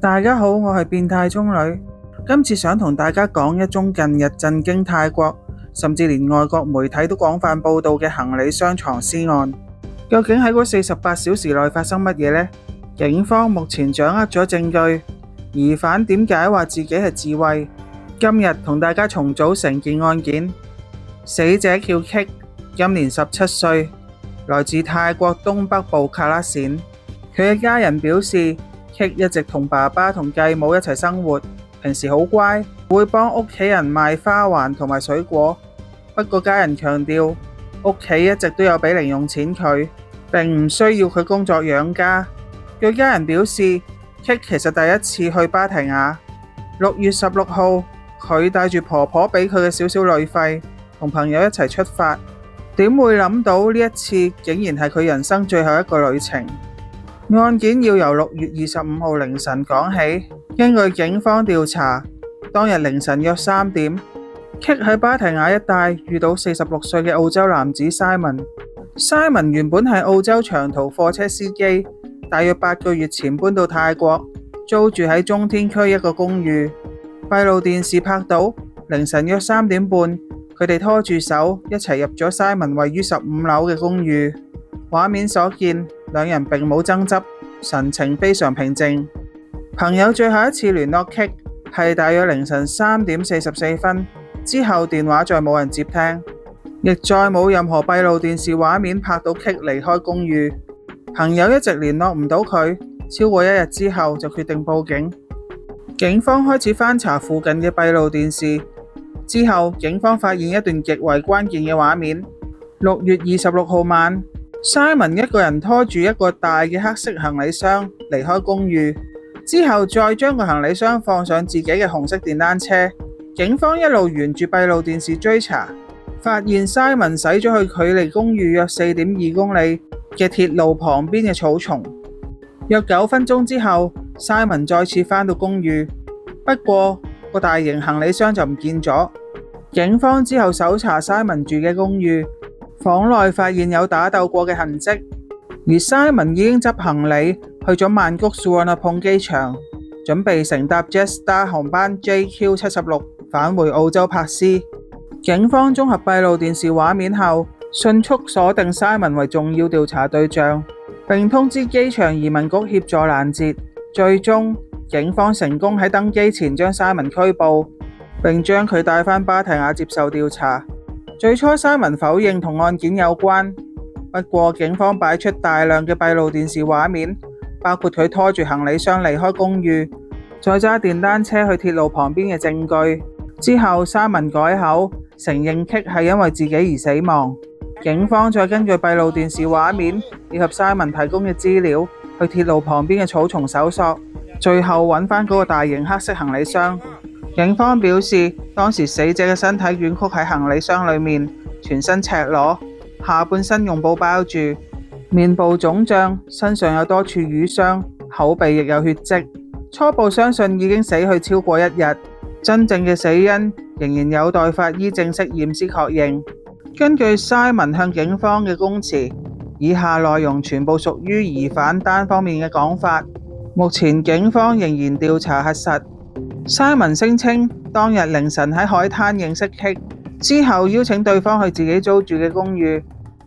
大家好，我係變態中女。今次想同大家講一宗近日震驚泰國，甚至連外國媒體都廣泛報道嘅行李箱藏屍案。究竟喺嗰48小時內發生乜嘢呢？警方目前掌握咗證據，疑犯點解話自己係自衛？今日同大家重組成件案件。死者叫 Kik， 今年17歲，來自泰國東北部卡拉縣。佢嘅家人表示，Kik 一直同爸爸同繼母一齊生活，平時好乖，會幫屋企人賣花環同埋水果。不過家人強調，屋企一直都有俾零用錢佢，並唔需要佢工作養家。據家人表示，Kik 其實第一次去芭提雅。6月16號，佢帶住婆婆俾佢嘅少少旅費，同朋友一齊出發。點會諗到呢一次竟然係佢人生最後一個旅程？案件要由6月25號凌晨講起。根據警方調查，當日凌晨約3點，Kik 喺芭提雅一帶遇到46歲嘅澳洲男子 Simon。Simon 原本係澳洲長途貨車司機，大約8個月前搬到泰國，租住喺中天區一個公寓。閉路電視拍到凌晨約3點半，佢哋拖住手一齊入咗 Simon 位於15樓嘅公寓。畫面所見，兩人並冇爭執，神情非常平靜。朋友最後一次聯絡 Kik 係大約凌晨3點44分，之後電話再冇人接聽，亦再冇任何閉路電視畫面拍到 Kik 離開公寓。朋友一直聯絡唔到佢，超過1日之後就決定報警。警方開始翻查附近嘅閉路電視，之後警方發現一段極為關鍵嘅畫面。6月26號晚，Simon 一個人拖住一個大嘅黑色行李箱離開公寓，之後再將個行李箱放上自己嘅紅色電單車。警方一路沿住閉路電視追查，發現 Simon 駛咗去距離公寓約4.2公里嘅鐵路旁邊嘅草叢。約9分鐘之後，Simon 再次返到公寓，不過個大型行李箱就唔見咗。警方之後搜查 Simon 住嘅公寓，房內發現有打鬥過嘅痕跡，而 Simon 已經執行李去咗曼谷 Suvarnabhumi 機場，準備乘搭 Jetstar 航班 JQ76 返回澳洲珀斯。警方綜合閉路電視畫面後，迅速鎖定 Simon 為重要調查對象，並通知機場移民局協助攔截。最終，警方成功喺登機前將 Simon 拘捕，並將佢帶返芭提雅接受調查。最初 Simon 否認同案件有關，不過警方擺出大量嘅閉路電視畫面，包括佢拖住行李箱離開公寓，再揸電單車去鐵路旁邊嘅證據。之後 Simon 改口承認 Kik 係因為自己而死亡。警方再根據閉路電視畫面以及 Simon 提供嘅資料，去鐵路旁邊嘅草叢搜索，最後揾返嗰個大型黑色行李箱。警方表示，當時死者嘅身體捲曲喺行李箱裏面，全身赤裸，下半身用布包住，面部腫脹，身上有多處瘀傷，口鼻亦有血跡。初步相信已經死去超過1日，真正嘅死因仍然有待法醫正式驗屍確認。根據 Simon 向警方嘅供詞，以下內容全部屬於疑犯單方面嘅講法，目前警方仍然調查核實。Simon 聲稱當日凌晨喺海灘認識 Kik， 之後邀請對方去自己租住嘅公寓。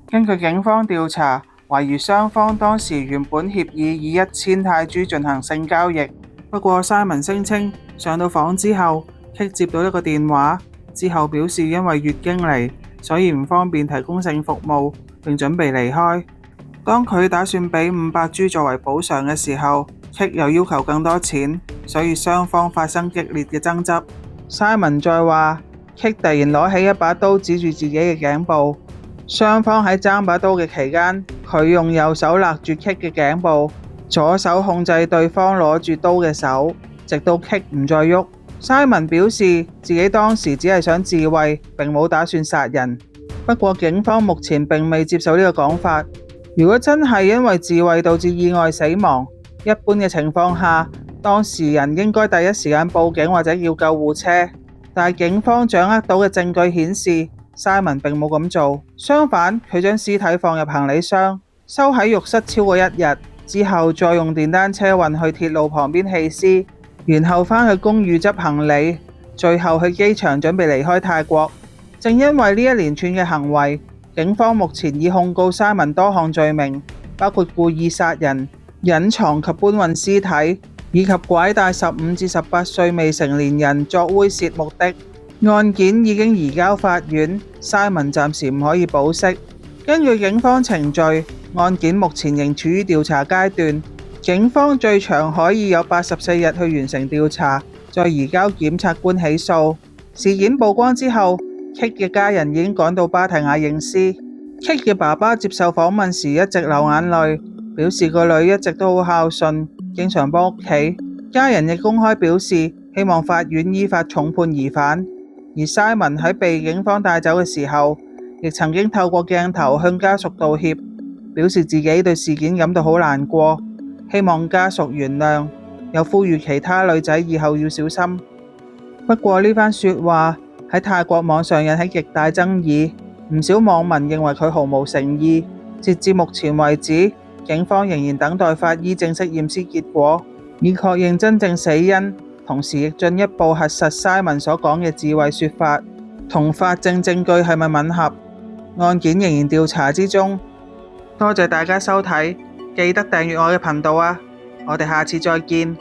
根據警方調查，懷疑雙方當時原本協議以1000泰銖進行性交易。不過 Simon 聲稱上到房之後，Kik 接到一個電話，之後表示因為月經嚟，所以唔方便提供性服務，並準備離開。當佢打算俾500銖作為補償嘅時候，Kik 又要求更多錢，所以雙方發生激烈嘅爭執。Simon 再話 Kik 突然攞起一把刀指住自己嘅頸部，雙方喺爭把刀嘅期間，佢用右手勒住 Kik 嘅頸部，左手控制對方攞住刀嘅手，直到 Kik 唔再喐。Simon 表示自己當時只係想自衛，並冇打算殺人。不過警方目前並未接受呢個講法。如果真係因為自衛導致意外死亡，一般嘅情況下，當事人應該第一時間報警或者叫救護車。但係警方掌握到嘅證據顯示，Simon 並冇咁做。相反，佢將屍體放入行李箱，收喺浴室超過1日，之後，再用電單車運去鐵路旁邊棄屍，然後返去公寓執行李，最後去機場準備離開泰國。正因為呢一連串嘅行為，警方目前已控告Simon多項罪名，包括故意殺人、隱藏及搬運屍體，以及拐帶15至18歲未成年人作猥褻目的。案件已經移交法院，Simon暫時唔可以保釋。根據警方程序，案件目前仍處於調查階段，警方最長可以有84日去完成調查，再移交檢察官起訴。事件曝光之後，Kate 嘅家人已經趕到芭提雅認屍。Kate 嘅爸爸接受訪問時一直流眼淚，表示個女一直都好孝順，經常幫屋企。家人亦公開表示希望法院依法重判疑犯。而 Simon 喺被警方帶走嘅時候，亦曾經透過鏡頭向家屬道歉，表示自己對事件感到好難過，希望家屬原諒，又呼籲其他女仔以後要小心。不過呢番說話喺泰國網上引起極大爭議，唔少網民認為佢毫無誠意。截至目前為止，警方仍然等待法醫正式驗屍結果，以確認真正死因，同時亦進一步核實 Simon 所講嘅自衛說法同法證證據係咪吻合。案件仍然調查之中。多謝大家收睇，記得訂閱我嘅頻道啊！我哋下次再見。